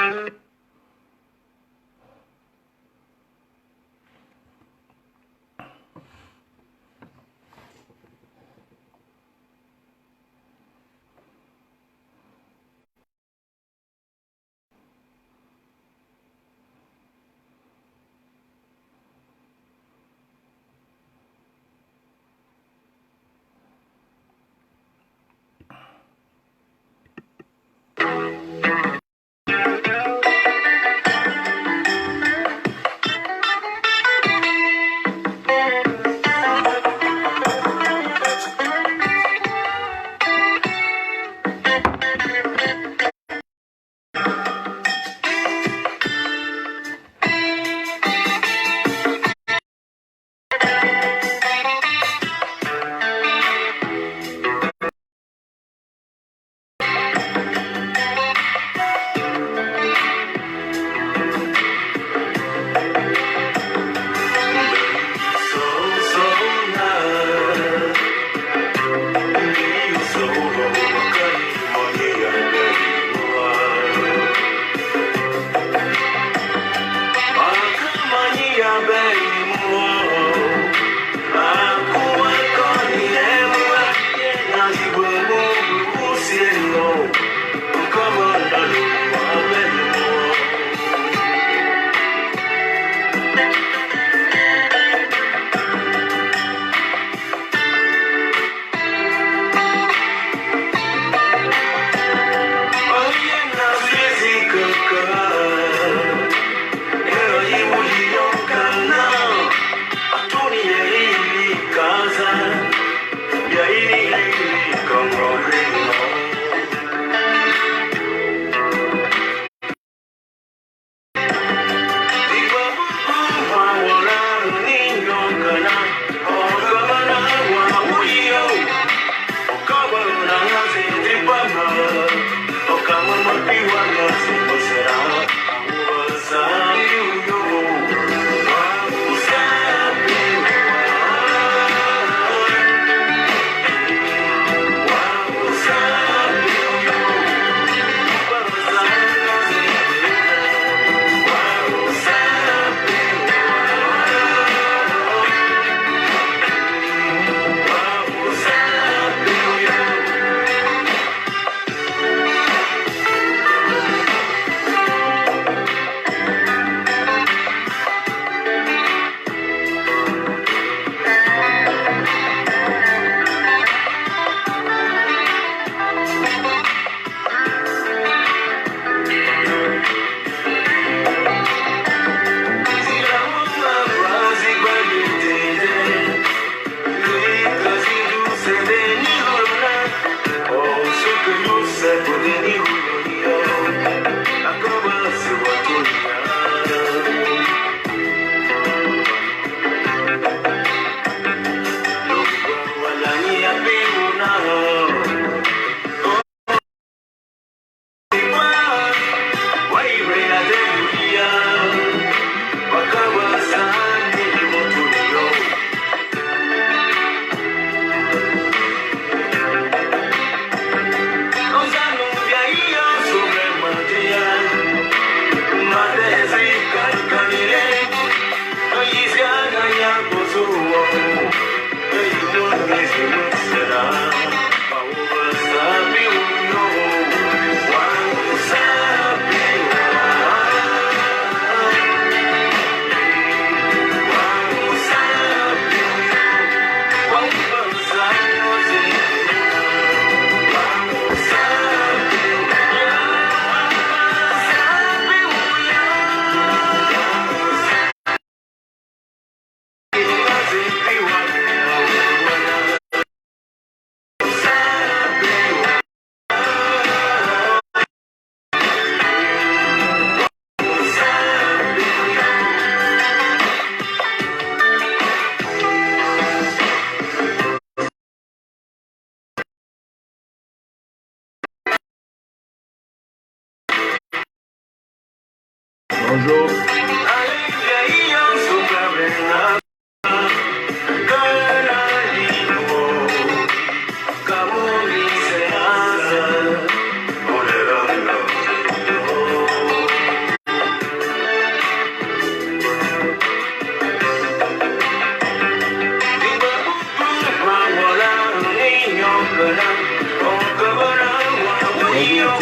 Bonjour.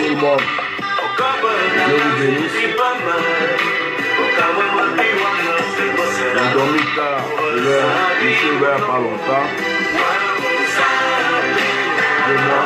le monde. Dieu vous bénisse. J'ai dormi tard, je suis ouvert pas longtemps. De moi.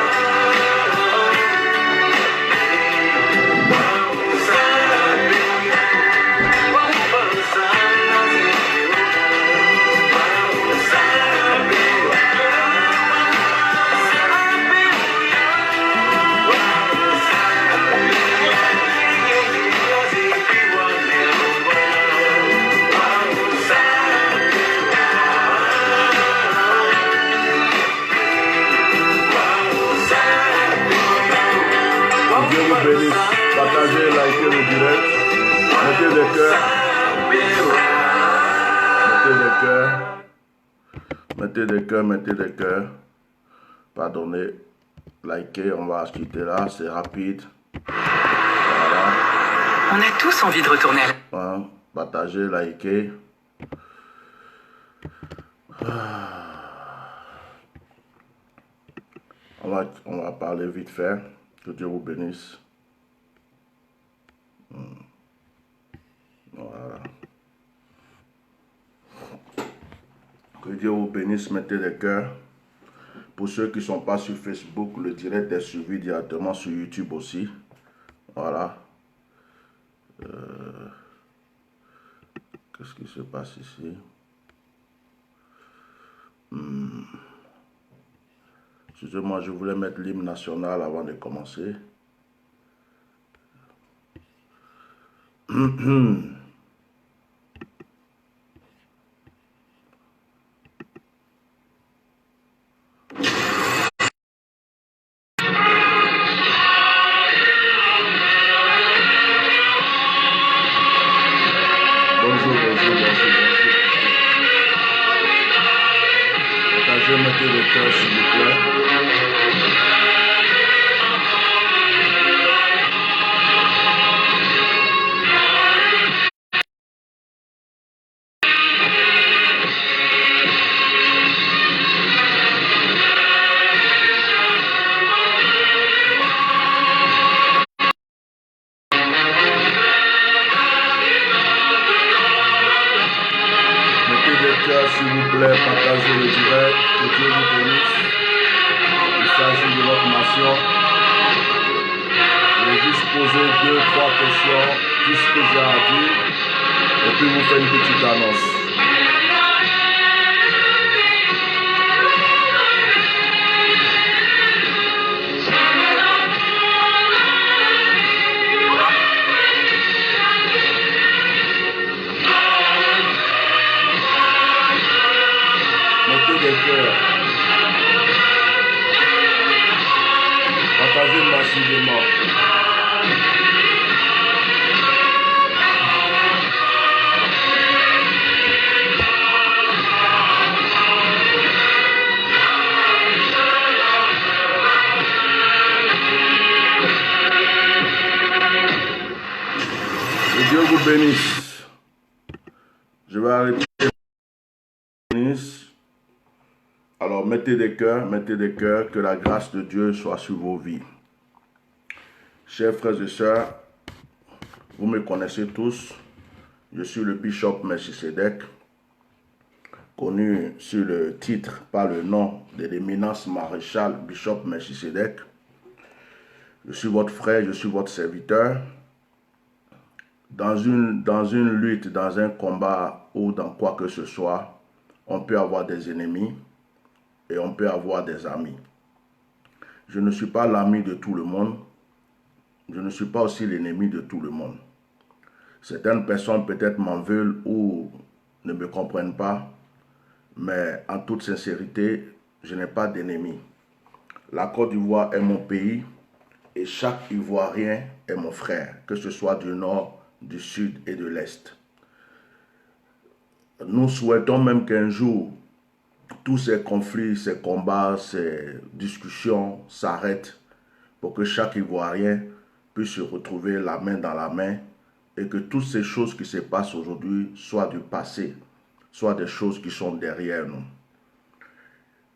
Bénisse, partagez, likez le direct, mettez des cœurs, mettez des cœurs, pardonnez, likez, on va quitter là, c'est rapide, voilà. On a tous envie de retourner à la... Partagez, likez. On va parler vite fait, que Dieu vous bénisse. Voilà. Que Dieu vous bénisse, mettez des cœurs. Pour ceux qui ne sont pas sur Facebook, le direct est suivi directement sur YouTube aussi. Voilà. Qu'est-ce qui se passe ici? Excusez-moi, je voulais mettre l'hymne national avant de commencer. Bonjour. Partagez, mettez le cœur s'il vous plaît. S'il vous plaît, partagez le direct, que Dieu vous bénisse. Il s'agit de notre nation. Je vais juste poser 2-3 questions, tout ce que j'ai à dire, et puis vous faire une petite annonce. Partagez massivement. Que Dieu vous bénisse. Je vais arrêter. Alors mettez des cœurs, que la grâce de Dieu soit sur vos vies. Chers frères et sœurs, vous me connaissez tous, je suis le bishop Melchisedec, connu sur le titre par le nom de l'éminence maréchal bishop Melchisedec. Je suis votre frère, je suis votre serviteur. Dans une lutte, dans un combat ou dans quoi que ce soit, on peut avoir des ennemis et on peut avoir des amis. Je ne suis pas l'ami de tout le monde. Je ne suis pas aussi l'ennemi de tout le monde. Certaines personnes peut-être m'en veulent ou ne me comprennent pas, mais en toute sincérité, je n'ai pas d'ennemi. La Côte d'Ivoire est mon pays et chaque Ivoirien est mon frère, que ce soit du nord, du sud et de l'est. Nous souhaitons même qu'un jour, tous ces conflits, ces combats, ces discussions s'arrêtent pour que chaque Ivoirien puisse se retrouver la main dans la main et que toutes ces choses qui se passent aujourd'hui soient du passé, soient des choses qui sont derrière nous.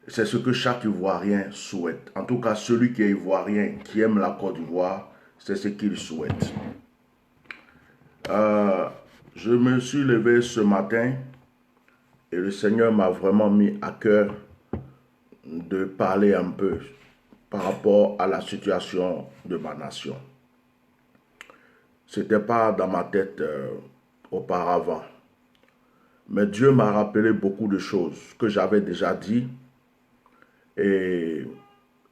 C'est ce que chaque Ivoirien souhaite. En tout cas, celui qui est Ivoirien, qui aime la Côte d'Ivoire, c'est ce qu'ils souhaitent. Je me suis levé ce matin et le Seigneur m'a vraiment mis à cœur de parler un peu par rapport à la situation de ma nation. Ce n'était pas dans ma tête auparavant. Mais Dieu m'a rappelé beaucoup de choses que j'avais déjà dit. Et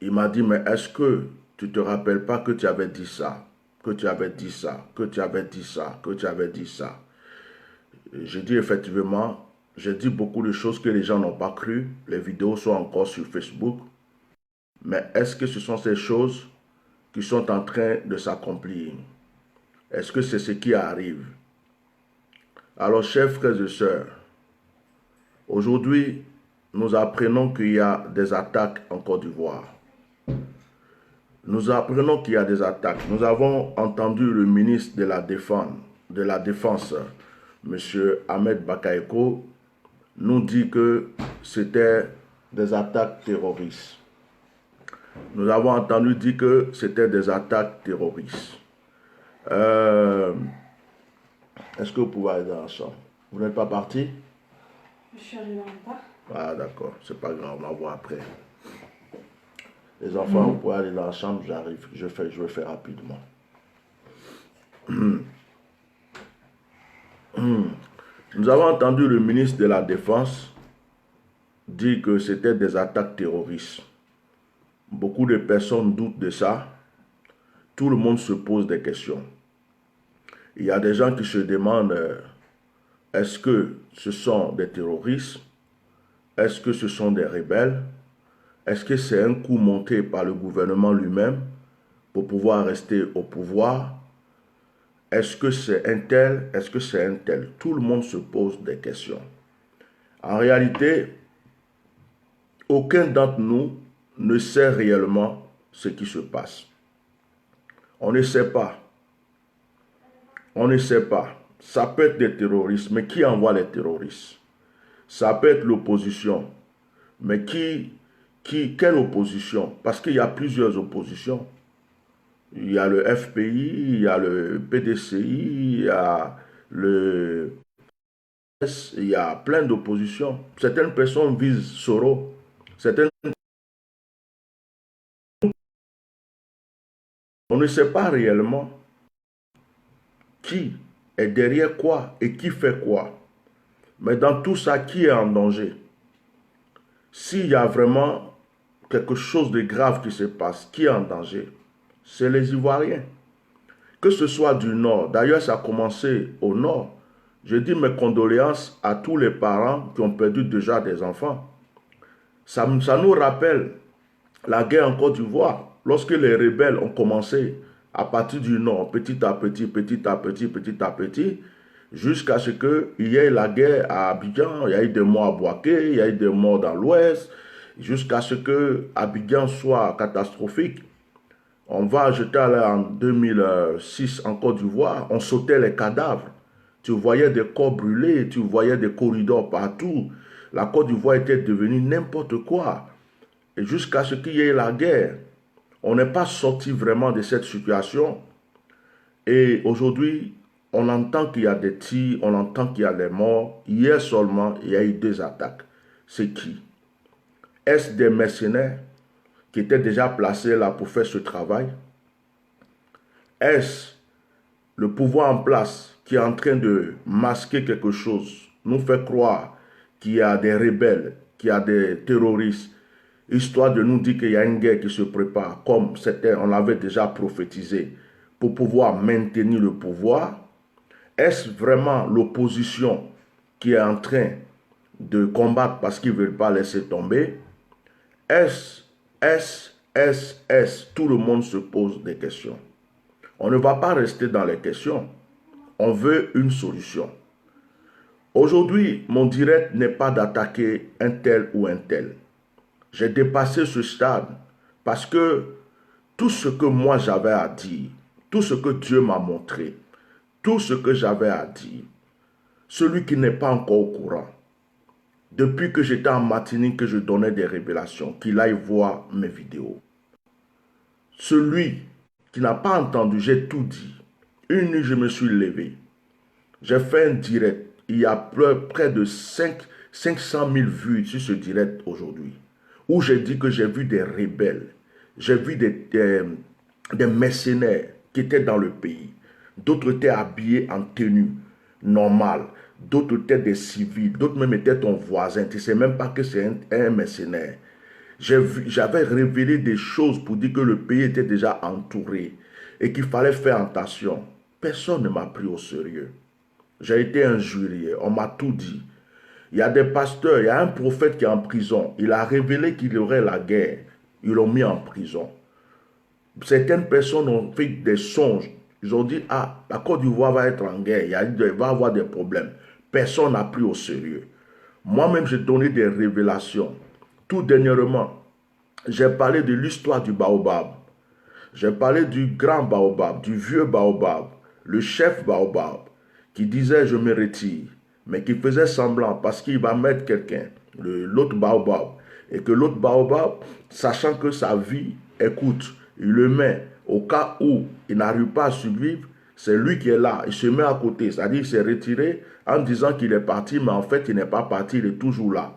il m'a dit, mais est-ce que tu ne te rappelles pas que tu avais dit ça, que tu avais dit ça, que tu avais dit ça, que tu avais dit ça? J'ai dit effectivement, j'ai dit beaucoup de choses que les gens n'ont pas cru. Les vidéos sont encore sur Facebook. Mais est-ce que ce sont ces choses qui sont en train de s'accomplir? Est-ce que c'est ce qui arrive? Alors, chers frères et sœurs, aujourd'hui, nous apprenons qu'il y a des attaques en Côte d'Ivoire. Nous apprenons qu'il y a des attaques. Nous avons entendu le ministre de la Défense, M. Ahmed Bakaïko, nous dit que c'était des attaques terroristes. Nous avons entendu dire que c'était des attaques terroristes. Est-ce que vous pouvez aller dans la chambre? Vous n'êtes pas parti? Je suis allé dans le bar. Ah d'accord, c'est pas grave, on va voir après. Les enfants, vous pouvez aller dans la chambre, j'arrive, je vais faire rapidement. Nous avons entendu le ministre de la Défense dire que c'était des attaques terroristes. Beaucoup de personnes doutent de ça. Tout le monde se pose des questions. Il y a des gens qui se demandent, est-ce que ce sont des terroristes? Est-ce que ce sont des rebelles? Est-ce que c'est un coup monté par le gouvernement lui-même pour pouvoir rester au pouvoir? Est-ce que c'est un tel? Est-ce que c'est un tel? Tout le monde se pose des questions. En réalité, aucun d'entre nous ne sait réellement ce qui se passe. On ne sait pas. On ne sait pas. Ça peut être des terroristes, mais qui envoie les terroristes? Ça peut être l'opposition. Mais quelle opposition? Parce qu'il y a plusieurs oppositions. Il y a le FPI, il y a le PDCI, il y a le PS, il y a plein d'oppositions. Certaines personnes visent Soro. On ne sait pas réellement qui est derrière quoi et qui fait quoi. Mais dans tout ça, qui est en danger? S'il y a vraiment quelque chose de grave qui se passe, qui est en danger? C'est les Ivoiriens. Que ce soit du Nord, d'ailleurs ça a commencé au Nord. Je dis mes condoléances à tous les parents qui ont perdu déjà des enfants. Ça nous rappelle la guerre en Côte d'Ivoire. Lorsque les rebelles ont commencé à partir du Nord, petit à petit, jusqu'à ce qu'il y ait la guerre à Abidjan, il y a eu des morts à Bouaké, il y a eu des morts dans l'Ouest, jusqu'à ce que Abidjan soit catastrophique. On va jeter en 2006 en Côte d'Ivoire, on sautait les cadavres. Tu voyais des corps brûlés, tu voyais des corridors partout. La Côte d'Ivoire était devenue n'importe quoi. Et jusqu'à ce qu'il y ait la guerre, on n'est pas sorti vraiment de cette situation. Et aujourd'hui, on entend qu'il y a des tirs, on entend qu'il y a des morts. Hier seulement, il y a eu 2 attaques. C'est qui? Est-ce des mercenaires qui étaient déjà placés là pour faire ce travail? Est-ce le pouvoir en place qui est en train de masquer quelque chose, nous fait croire qu'il y a des rebelles, qu'il y a des terroristes, histoire de nous dire qu'il y a une guerre qui se prépare, comme on l'avait déjà prophétisé, pour pouvoir maintenir le pouvoir? Est-ce vraiment l'opposition qui est en train de combattre parce qu'ils ne veulent pas laisser tomber? Tout le monde se pose des questions. On ne va pas rester dans les questions. On veut une solution. Aujourd'hui, mon direct n'est pas d'attaquer un tel ou un tel. J'ai dépassé ce stade parce que tout ce que moi j'avais à dire, tout ce que Dieu m'a montré, tout ce que j'avais à dire, celui qui n'est pas encore au courant, depuis que j'étais en Martinique, que je donnais des révélations, qu'il aille voir mes vidéos. Celui qui n'a pas entendu, j'ai tout dit. Une nuit, je me suis levé. J'ai fait un direct. Il y a près de 500 000 vues sur ce direct aujourd'hui. Où j'ai dit que j'ai vu des rebelles. J'ai vu des mercenaires qui étaient dans le pays. D'autres étaient habillés en tenue normale. D'autres étaient des civils. D'autres même étaient ton voisin. Tu ne sais même pas que c'est un mercenaire. J'avais révélé des choses pour dire que le pays était déjà entouré et qu'il fallait faire attention. Personne ne m'a pris au sérieux. J'ai été injurié. On m'a tout dit. Il y a des pasteurs, il y a un prophète qui est en prison. Il a révélé qu'il y aurait la guerre. Ils l'ont mis en prison. Certaines personnes ont fait des songes. Ils ont dit, ah, la Côte d'Ivoire va être en guerre. Il va y avoir des problèmes. Personne n'a pris au sérieux. Moi-même, j'ai donné des révélations. Tout dernièrement, j'ai parlé de l'histoire du baobab. J'ai parlé du grand baobab, du vieux baobab, le chef baobab, qui disait, je me retire, mais qui faisait semblant parce qu'il va mettre quelqu'un, l'autre baobab, et que l'autre baobab, sachant que sa vie écoute, il le met au cas où il n'arrive pas à survivre, c'est lui qui est là, il se met à côté, c'est-à-dire il s'est retiré en disant qu'il est parti, mais en fait il n'est pas parti, il est toujours là.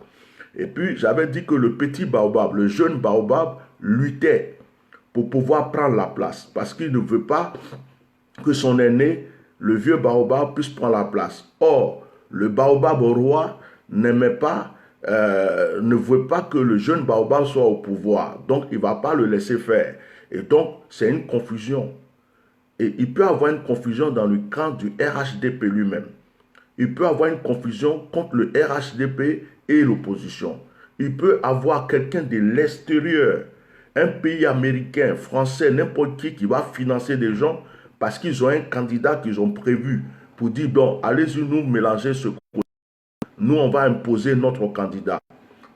Et puis j'avais dit que le petit baobab, le jeune baobab, luttait pour pouvoir prendre la place, parce qu'il ne veut pas que son aîné, le vieux baobab, puisse prendre la place. Or, le baobab roi n'aimait pas, ne veut pas que le jeune baobab soit au pouvoir. Donc, il ne va pas le laisser faire. Et donc, c'est une confusion. Et il peut y avoir une confusion dans le camp du RHDP lui-même. Il peut y avoir une confusion contre le RHDP et l'opposition. Il peut y avoir quelqu'un de l'extérieur, un pays américain, français, n'importe qui va financer des gens parce qu'ils ont un candidat qu'ils ont prévu pour dire, bon, allez-y nous mélanger ce côté. Nous, on va imposer notre candidat.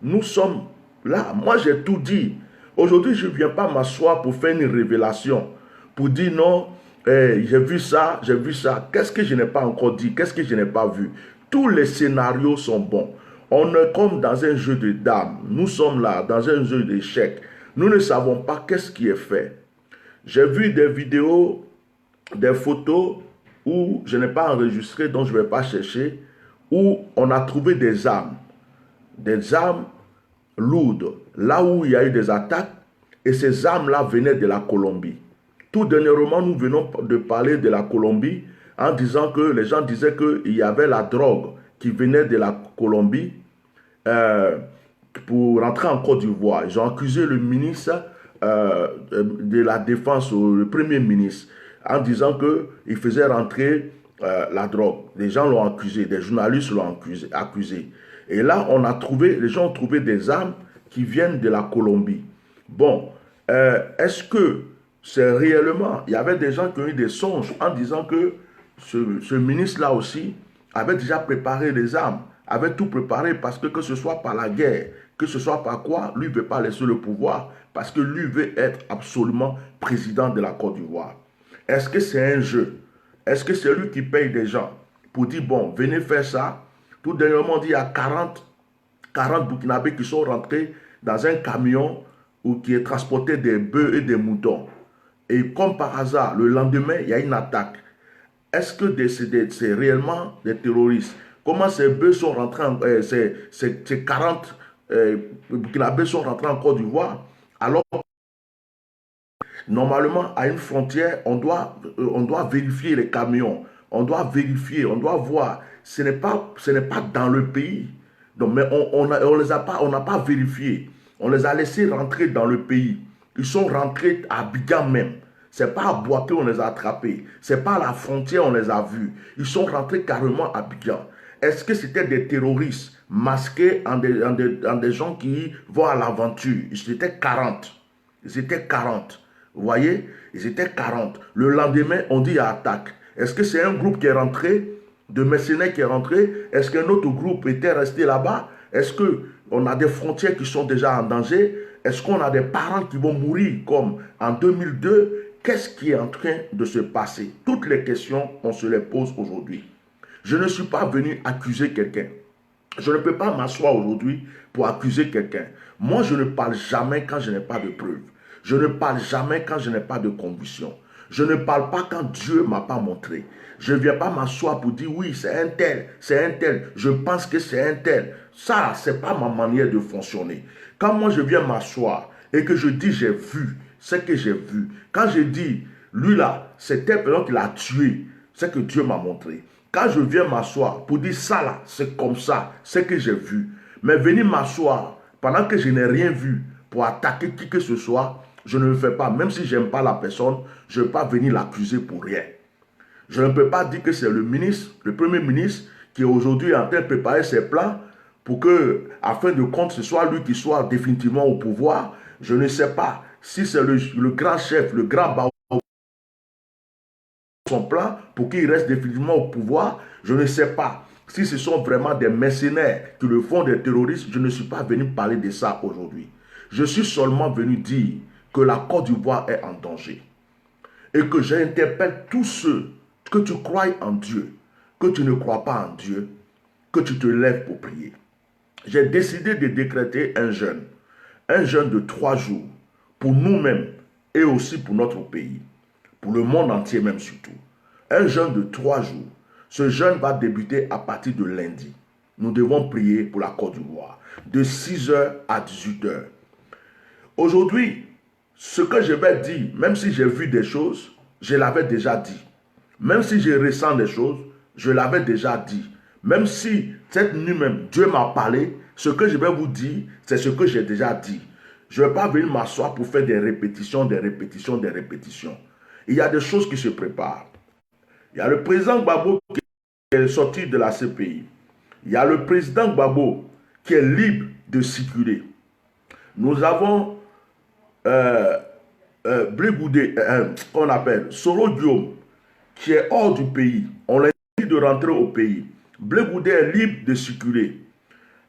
Nous sommes là. Moi, j'ai tout dit. Aujourd'hui, je ne viens pas m'asseoir pour faire une révélation, pour dire non, j'ai vu ça, j'ai vu ça. Qu'est-ce que je n'ai pas encore dit? Qu'est-ce que je n'ai pas vu? Tous les scénarios sont bons. On est comme dans un jeu de dames. Nous sommes là, dans un jeu d'échecs. Nous ne savons pas qu'est-ce qui est fait. J'ai vu des vidéos, des photos où je n'ai pas enregistré, donc je ne vais pas chercher, où on a trouvé des armes lourdes, là où il y a eu des attaques, et ces armes-là venaient de la Colombie. Tout dernièrement, nous venons de parler de la Colombie en disant que les gens disaient qu'il y avait la drogue qui venait de la Colombie pour rentrer en Côte d'Ivoire. Ils ont accusé le ministre de la Défense, le premier ministre, en disant qu'il faisait rentrer la drogue. Les gens l'ont accusé, des journalistes l'ont accusé. Et là, les gens ont trouvé des armes qui viennent de la Colombie. Bon, est-ce que c'est réellement... Il y avait des gens qui ont eu des songes en disant que ce ministre-là aussi avait déjà préparé les armes, avait tout préparé parce que ce soit par la guerre, que ce soit par quoi, lui ne veut pas laisser le pouvoir parce que lui veut être absolument président de la Côte d'Ivoire. Est-ce que c'est un jeu? Est-ce que c'est lui qui paye des gens pour dire, bon, venez faire ça? Tout dernièrement, on dit, il y a 40 Burkinabés qui sont rentrés dans un camion qui est transporté des bœufs et des moutons. Et comme par hasard, le lendemain, il y a une attaque. Est-ce que c'est réellement des terroristes? Comment ces bœufs sont rentrés, ces 40 Burkinabés sont rentrés en Côte d'Ivoire? Alors, normalement, à une frontière, on doit vérifier les camions. On doit vérifier, on doit voir. Ce n'est pas dans le pays. Donc, mais on n'a pas vérifié. On les a laissés rentrer dans le pays. Ils sont rentrés à Abidjan même. Ce n'est pas à Boaké on les a attrapés. Ce n'est pas à la frontière on les a vus. Ils sont rentrés carrément à Abidjan. Est-ce que c'était des terroristes masqués en des gens qui vont à l'aventure? Ils étaient 40. Ils étaient 40. Vous voyez? Ils étaient 40. Le lendemain, on dit il y a attaque. Est-ce que c'est un groupe qui est rentré, de mercenaires qui est rentré? Est-ce qu'un autre groupe était resté là-bas? Est-ce qu'on a des frontières qui sont déjà en danger? Est-ce qu'on a des parents qui vont mourir comme en 2002? Qu'est-ce qui est en train de se passer? Toutes les questions, on se les pose aujourd'hui. Je ne suis pas venu accuser quelqu'un. Je ne peux pas m'asseoir aujourd'hui pour accuser quelqu'un. Moi, je ne parle jamais quand je n'ai pas de preuves. Je ne parle jamais quand je n'ai pas de conviction. Je ne parle pas quand Dieu ne m'a pas montré. Je ne viens pas m'asseoir pour dire oui, c'est un tel, c'est un tel. Je pense que c'est un tel. Ça, ce n'est pas ma manière de fonctionner. Quand moi je viens m'asseoir et que je dis j'ai vu, c'est que j'ai vu. Quand je dis lui là, c'est telle personne qui l'a tué, c'est que Dieu m'a montré. Quand je viens m'asseoir pour dire ça là, c'est comme ça, c'est que j'ai vu. Mais venir m'asseoir pendant que je n'ai rien vu pour attaquer qui que ce soit, je ne le fais pas. Même si je n'aime pas la personne, je ne vais pas venir l'accuser pour rien. Je ne peux pas dire que c'est le ministre, le premier ministre, qui est aujourd'hui en train de préparer ses plans pour que, afin de compte, ce soit lui qui soit définitivement au pouvoir. Je ne sais pas si c'est le grand chef, le grand baron, son plan pour qu'il reste définitivement au pouvoir. Je ne sais pas si ce sont vraiment des mercenaires qui le font, des terroristes. Je ne suis pas venu parler de ça aujourd'hui. Je suis seulement venu dire que la Côte d'Ivoire est en danger. Et que j'interpelle tous ceux que tu crois en Dieu, que tu ne crois pas en Dieu, que tu te lèves pour prier. J'ai décidé de décréter un jeûne de 3 jours, pour nous-mêmes et aussi pour notre pays, pour le monde entier même surtout. Un jeûne de 3 jours. Ce jeûne va débuter à partir de lundi. Nous devons prier pour la Côte d'Ivoire, de 6h à 18h. Aujourd'hui, ce que je vais dire, même si j'ai vu des choses, je l'avais déjà dit. Même si je ressens des choses, je l'avais déjà dit. Même si cette nuit même, Dieu m'a parlé, ce que je vais vous dire, c'est ce que j'ai déjà dit. Je ne vais pas venir m'asseoir pour faire des répétitions, des répétitions, des répétitions. Il y a des choses qui se préparent. Il y a le président Gbagbo qui est sorti de la CPI. Il y a le président Gbagbo qui est libre de circuler. Nous avons Blé Goudé, qu'on appelle Soro Guillaume, qui est hors du pays. On l'a dit de rentrer au pays. Blé Goudé est libre de circuler.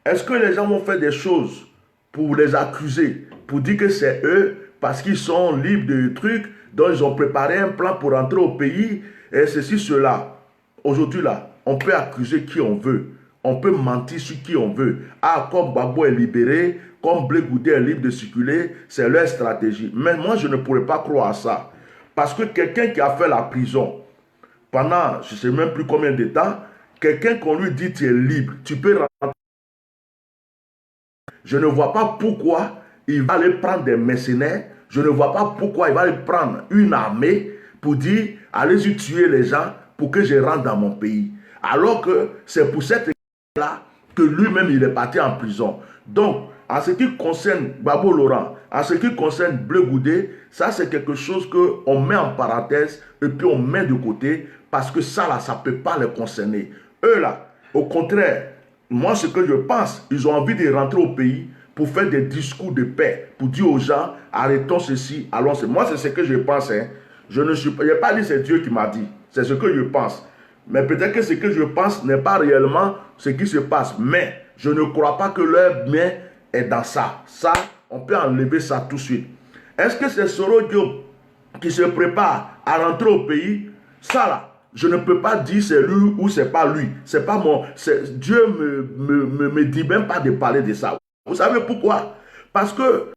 Est-ce que les gens vont faire des choses pour les accuser, pour dire que c'est eux, parce qu'ils sont libres de trucs, dont ils ont préparé un plan pour rentrer au pays, et ceci, cela. Aujourd'hui, là, on peut accuser qui on veut. On peut mentir sur qui on veut. Ah, comme Gbagbo est libéré, comme Blé Goudé est libre de circuler, c'est leur stratégie. Mais moi, je ne pourrais pas croire à ça. Parce que quelqu'un qui a fait la prison pendant, je ne sais même plus combien de temps, quelqu'un qu'on lui dit tu es libre, tu peux rentrer. Je ne vois pas pourquoi il va aller prendre des mercenaires. Je ne vois pas pourquoi il va aller prendre une armée pour dire allez-y tuer les gens pour que je rentre dans mon pays. Alors que c'est pour cette là que lui-même il est parti en prison. Donc, en ce qui concerne Gbagbo Laurent, en ce qui concerne Blé Goudé, ça c'est quelque chose qu'on met en parenthèse et puis on met de côté parce que ça là, ça ne peut pas les concerner. Eux là, au contraire, moi ce que je pense, ils ont envie de rentrer au pays pour faire des discours de paix, pour dire aux gens, arrêtons ceci, allons. Moi c'est ce que je pense. Hein. Je n'ai pas dit c'est Dieu qui m'a dit, c'est ce que je pense. Mais peut-être que ce que je pense n'est pas réellement ce qui se passe. Mais je ne crois pas que leur bien est dans ça. Ça, on peut enlever ça tout de suite. Est-ce que c'est Soro Diop qui se prépare à rentrer au pays? Ça là, je ne peux pas dire c'est lui ou c'est pas lui. C'est pas mon... Dieu me dit même pas de parler de ça. Vous savez pourquoi? Parce que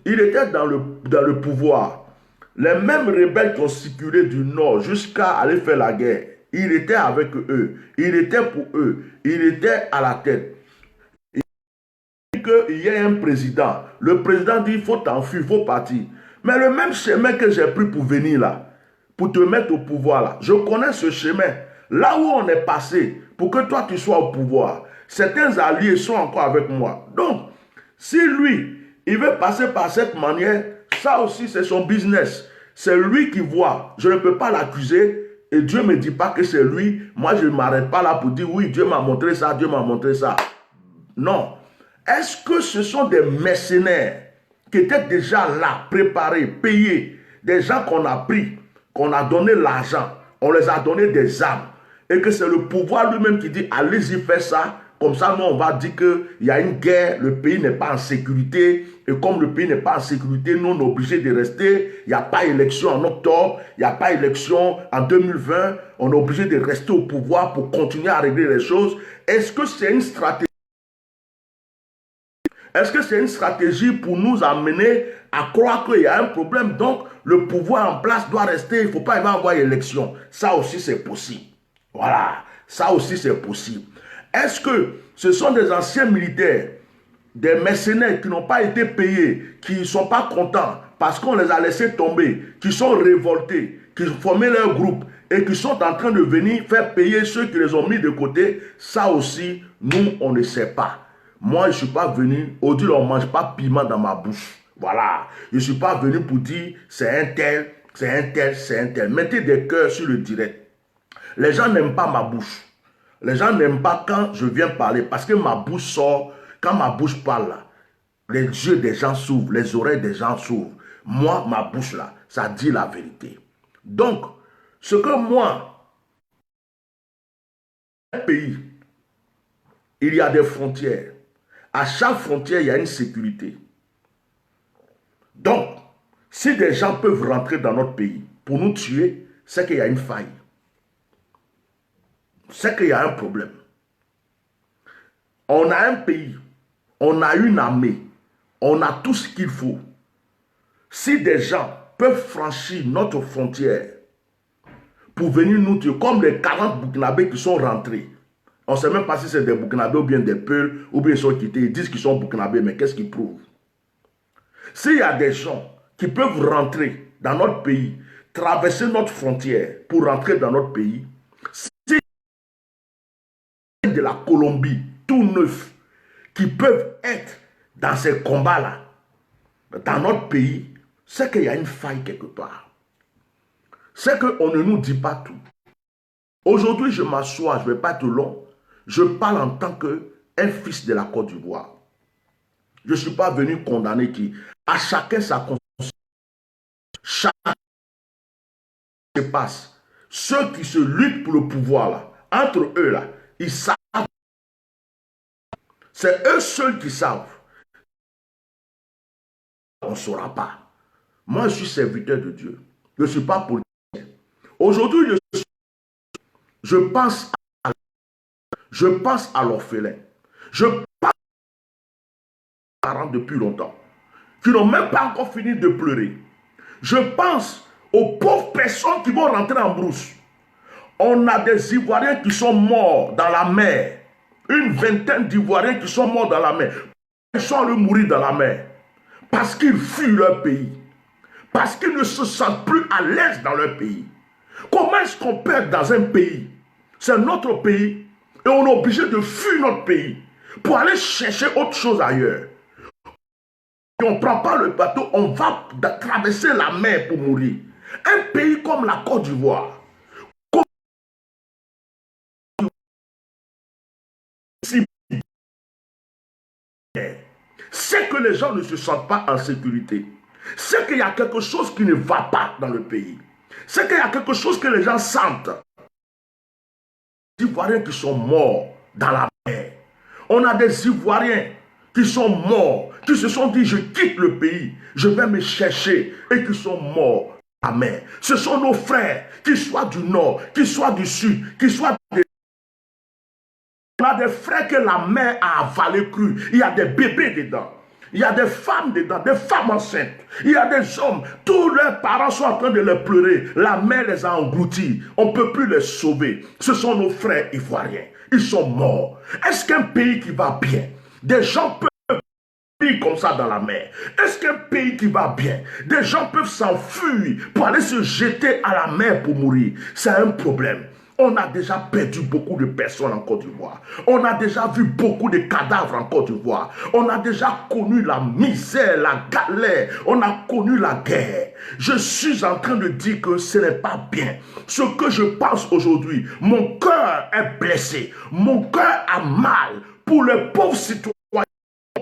il était dans le pouvoir. Les mêmes rebelles qui ont circulé du nord jusqu'à aller faire la guerre, il était avec eux, il était pour eux, il était à la tête. Il dit qu'il y a un président. Le président dit il faut t'enfuir, il faut partir. Mais le même chemin que j'ai pris pour venir là, pour te mettre au pouvoir là, je connais ce chemin. Là où on est passé, pour que toi tu sois au pouvoir, certains alliés sont encore avec moi. Donc, si lui, il veut passer par cette manière, ça aussi c'est son business. C'est lui qui voit. Je ne peux pas l'accuser. Et Dieu ne me dit pas que c'est lui. Moi, je ne m'arrête pas là pour dire, oui, Dieu m'a montré ça, Dieu m'a montré ça. Non. Est-ce que ce sont des mercenaires qui étaient déjà là, préparés, payés, des gens qu'on a pris, qu'on a donné l'argent, on les a donné des armes, et que c'est le pouvoir lui-même qui dit, allez-y, faites ça. Comme ça, nous, on va dire qu'il y a une guerre, le pays n'est pas en sécurité. Et comme le pays n'est pas en sécurité, nous, on est obligés de rester. Il n'y a pas élection en octobre, il n'y a pas élection en 2020. On est obligé de rester au pouvoir pour continuer à régler les choses. Est-ce que c'est une stratégie? Est-ce que c'est une stratégie pour nous amener à croire qu'il y a un problème, donc le pouvoir en place doit rester, il ne faut pas y avoir élection? Ça aussi c'est possible. Voilà, ça aussi c'est possible. Est-ce que ce sont des anciens militaires, des mercenaires qui n'ont pas été payés, qui ne sont pas contents parce qu'on les a laissés tomber, qui sont révoltés, qui ont formé leur groupe et qui sont en train de venir faire payer ceux qui les ont mis de côté? Ça aussi, nous, on ne sait pas. Moi, je ne suis pas venu, aujourd'hui, on ne mange pas piment dans ma bouche. Voilà. Je ne suis pas venu pour dire c'est un tel, c'est un tel, c'est un tel. Mettez des cœurs sur le direct. Les gens n'aiment pas ma bouche. Les gens n'aiment pas quand je viens parler parce que ma bouche sort, quand ma bouche parle là, les yeux des gens s'ouvrent, les oreilles des gens s'ouvrent. Moi, ma bouche là, ça dit la vérité. Donc, ce que moi, un pays, il y a des frontières. À chaque frontière, il y a une sécurité. Donc, si des gens peuvent rentrer dans notre pays pour nous tuer, c'est qu'il y a une faille. C'est qu'il y a un problème. On a un pays, on a une armée, on a tout ce qu'il faut. Si des gens peuvent franchir notre frontière pour venir nous tuer, comme les 40 Burkinabés qui sont rentrés, on ne sait même pas si c'est des Burkinabés ou bien des Peuls, ou bien ils sont quittés, ils disent qu'ils sont Burkinabés, mais qu'est-ce qu'ils prouvent? S'il y a des gens qui peuvent rentrer dans notre pays, traverser notre frontière pour rentrer dans notre pays, si de la Colombie, tout neuf, qui peuvent être dans ces combats-là, dans notre pays, c'est qu'il y a une faille quelque part. C'est qu'on ne nous dit pas tout. Aujourd'hui, je m'assois, je ne vais pas être long, je parle en tant qu'un fils de la Côte d'Ivoire. Je ne suis pas venu condamner qui. À chacun sa conscience. Chacun se passe. Ceux qui se luttent pour le pouvoir, là, entre eux, là, ils savent. C'est eux seuls qui savent. On ne saura pas. Moi, je suis serviteur de Dieu. Je ne suis pas politicien. Aujourd'hui, je pense à l'orphelin. Je pense aux parents depuis longtemps, qui n'ont même pas encore fini de pleurer. Je pense aux pauvres personnes qui vont rentrer en brousse. On a des Ivoiriens qui sont morts dans la mer. Une vingtaine d'Ivoiriens qui sont morts dans la mer. Ils sont allés mourir dans la mer. Parce qu'ils fuient leur pays. Parce qu'ils ne se sentent plus à l'aise dans leur pays. Comment est-ce qu'on peut être dans un pays? C'est notre pays. Et on est obligé de fuir notre pays pour aller chercher autre chose ailleurs. Et on ne prend pas le bateau, on va traverser la mer pour mourir. Un pays comme la Côte d'Ivoire, c'est que les gens ne se sentent pas en sécurité. C'est qu'il y a quelque chose qui ne va pas dans le pays. C'est qu'il y a quelque chose que les gens sentent. Des Ivoiriens qui sont morts dans la mer. On a des Ivoiriens qui sont morts, qui se sont dit, je quitte le pays, je vais me chercher, et qui sont morts dans la mer. Ce sont nos frères, qu'ils soient du nord, qu'ils soient du sud, qu'ils soient des... On a des frères que la mer a avalé cru. Il y a des bébés dedans. Il y a des femmes dedans, des femmes enceintes. Il y a des hommes. Tous leurs parents sont en train de les pleurer. La mer les a engloutis. On ne peut plus les sauver. Ce sont nos frères ivoiriens. Ils sont morts. Est-ce qu'un pays qui va bien, des gens peuvent vivre comme ça dans la mer? Est-ce qu'un pays qui va bien, des gens peuvent s'enfuir pour aller se jeter à la mer pour mourir? C'est un problème. On a déjà perdu beaucoup de personnes en Côte d'Ivoire. On a déjà vu beaucoup de cadavres en Côte d'Ivoire. On a déjà connu la misère, la galère. On a connu la guerre. Je suis en train de dire que ce n'est pas bien. Ce que je pense aujourd'hui, mon cœur est blessé. Mon cœur a mal pour les pauvres citoyens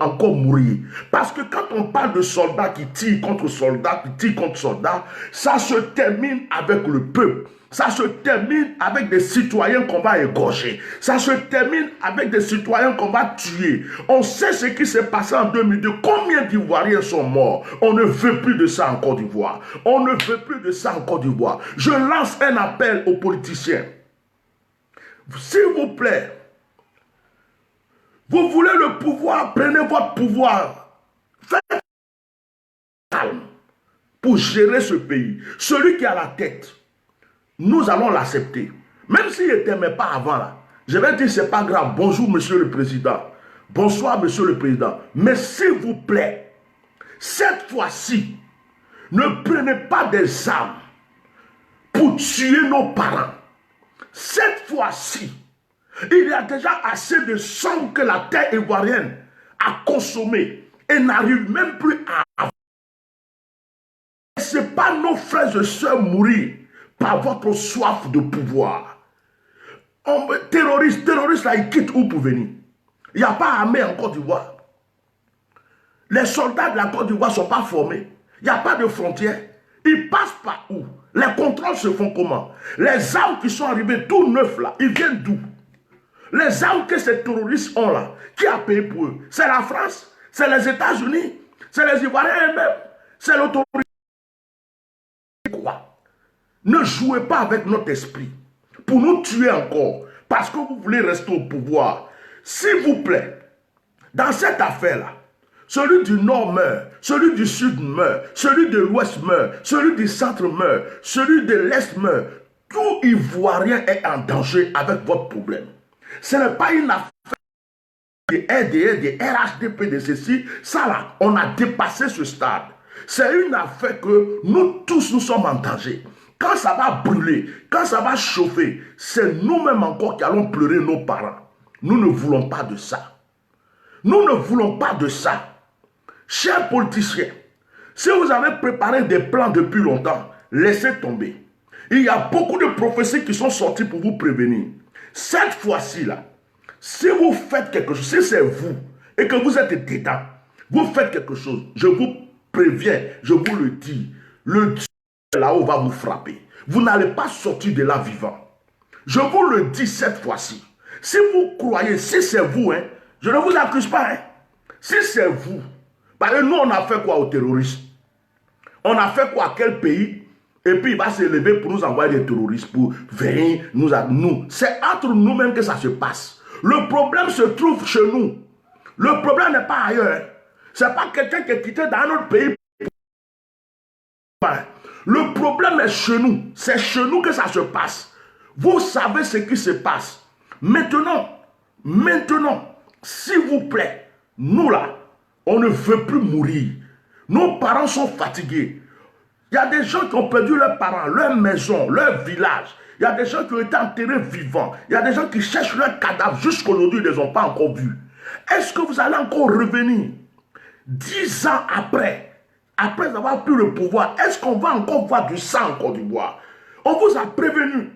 encore mourir. Parce que quand on parle de soldats qui tirent contre soldats, qui tirent contre soldats, ça se termine avec le peuple. Ça se termine avec des citoyens qu'on va égorger. Ça se termine avec des citoyens qu'on va tuer. On sait ce qui s'est passé en 2002. Combien d'Ivoiriens sont morts? On ne veut plus de ça en Côte d'Ivoire. On ne veut plus de ça en Côte d'Ivoire. Je lance un appel aux politiciens. S'il vous plaît, Vous voulez le pouvoir, prenez votre pouvoir. Faites calme pour gérer ce pays. Celui qui a la tête, nous allons l'accepter. Même s'il ne t'aimait pas avant là, je vais dire c'est pas grave. Bonjour monsieur le président. Bonsoir monsieur le président. Mais s'il vous plaît, cette fois-ci, ne prenez pas des armes pour tuer nos parents. Cette fois-ci, il y a déjà assez de sang que la terre ivoirienne a consommé et n'arrive même plus à... Ce n'est pas nos frères et sœurs mourir par votre soif de pouvoir. Terroristes là, ils quittent où pour venir? Il n'y a pas armée en Côte d'Ivoire. Les soldats de la Côte d'Ivoire ne sont pas formés. Il n'y a pas de frontières. Ils passent par où? Les contrôles se font comment? Les armes qui sont arrivées tout neufs là, ils viennent d'où? Les armes que ces terroristes ont là, qui a payé pour eux? C'est la France? C'est les États-Unis? C'est les Ivoiriens eux-mêmes? C'est l'autorité? Quoi? Ne jouez pas avec notre esprit pour nous tuer encore parce que vous voulez rester au pouvoir. S'il vous plaît, dans cette affaire-là, celui du Nord meurt, celui du Sud meurt, celui de l'Ouest meurt, celui du Centre meurt, celui de l'Est meurt. Tout Ivoirien est en danger avec votre problème. Ce n'est pas une affaire des RDR, des RHDP, de ceci. Ça là, on a dépassé ce stade. C'est une affaire que nous tous, nous sommes en danger. Quand ça va brûler, quand ça va chauffer, c'est nous-mêmes encore qui allons pleurer nos parents. Nous ne voulons pas de ça. Nous ne voulons pas de ça. Chers politiciens, si vous avez préparé des plans depuis longtemps, laissez tomber. Il y a beaucoup de prophéties qui sont sorties pour vous prévenir. Cette fois-ci là, si vous faites quelque chose, si c'est vous et que vous êtes dedans, vous faites quelque chose, je vous préviens, je vous le dis, le Dieu là-haut va vous frapper. Vous n'allez pas sortir de là vivant. Je vous le dis cette fois-ci. Si vous croyez, si c'est vous, hein, je ne vous accuse pas. Hein, si c'est vous, parce que nous, on a fait quoi aux terroristes? On a fait quoi à quel pays? Et puis il va se lever pour nous envoyer des terroristes, pour venir nous. C'est entre nous-mêmes que ça se passe. Le problème se trouve chez nous. Le problème n'est pas ailleurs. Hein. Ce n'est pas quelqu'un qui est quitté dans un autre pays. Le problème est chez nous. C'est chez nous que ça se passe. Vous savez ce qui se passe. Maintenant, s'il vous plaît, nous là, on ne veut plus mourir. Nos parents sont fatigués. Il y a des gens qui ont perdu leurs parents, leur maison, leur village. Il y a des gens qui ont été enterrés vivants. Il y a des gens qui cherchent leurs cadavres. Jusqu'aujourd'hui, ils ne les ont pas encore vus. Est-ce que vous allez encore revenir 10 ans après avoir pris le pouvoir? Est-ce qu'on va encore voir du sang en Côte d'Ivoire? On vous a prévenu.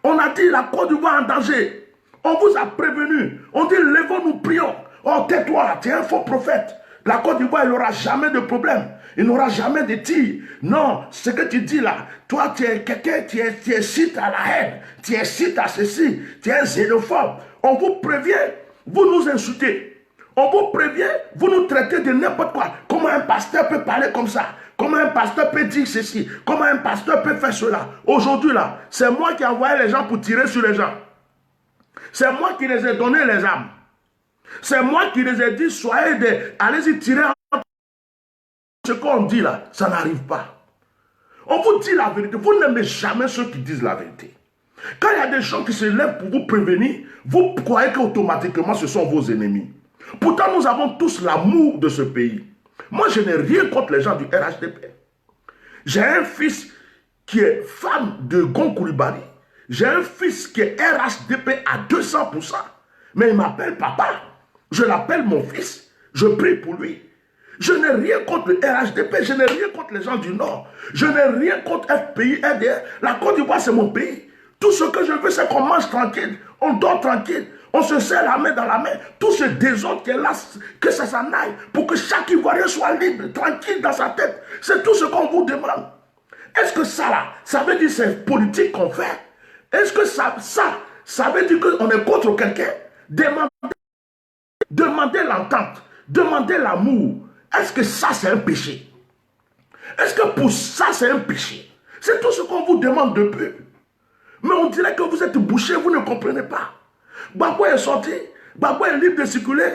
On a dit la Côte d'Ivoire en danger. On vous a prévenu. On dit levons-nous, prions. Oh, tais-toi, tu es un faux prophète. La Côte d'Ivoire, il n'aura jamais de problème. Il n'aura jamais de tir. Non, ce que tu dis là, toi, tu es quelqu'un, tu es site à la haine, tu es site à ceci, tu es xénophobe. On vous prévient, vous nous insultez. On vous prévient, vous nous traitez de n'importe quoi. Comment un pasteur peut parler comme ça? Comment un pasteur peut dire ceci? Comment un pasteur peut faire cela? Aujourd'hui là, c'est moi qui ai envoyé les gens pour tirer sur les gens. C'est moi qui les ai donné les armes. C'est moi qui les ai dit, soyez des... Allez-y tirer. Ce qu'on dit là, ça n'arrive pas. On vous dit la vérité. Vous n'aimez jamais ceux qui disent la vérité. Quand il y a des gens qui se lèvent pour vous prévenir, vous croyez qu'automatiquement ce sont vos ennemis. Pourtant, nous avons tous l'amour de ce pays. Moi, je n'ai rien contre les gens du RHDP. J'ai un fils qui est fan de Gon Coulibaly. J'ai un fils qui est RHDP à 200%. Mais il m'appelle papa. Je l'appelle mon fils. Je prie pour lui. Je n'ai rien contre le RHDP. Je n'ai rien contre les gens du Nord. Je n'ai rien contre FPI, RDR. La Côte d'Ivoire, c'est mon pays. Tout ce que je veux, c'est qu'on mange tranquille. On dort tranquille. On se serre la main dans la main. Tout ce désordre qui est là, que ça s'en aille. Pour que chaque Ivoirien soit libre, tranquille dans sa tête. C'est tout ce qu'on vous demande. Est-ce que ça, là, ça veut dire que c'est politique qu'on fait? Est-ce que ça veut dire qu'on est contre quelqu'un? Demandez l'entente. Demandez l'amour. Est-ce que ça, c'est un péché? Est-ce que pour ça, c'est un péché? C'est tout ce qu'on vous demande de peu. Mais on dirait que vous êtes bouché, vous ne comprenez pas. Gbagbo est sorti, Gbagbo est libre de circuler.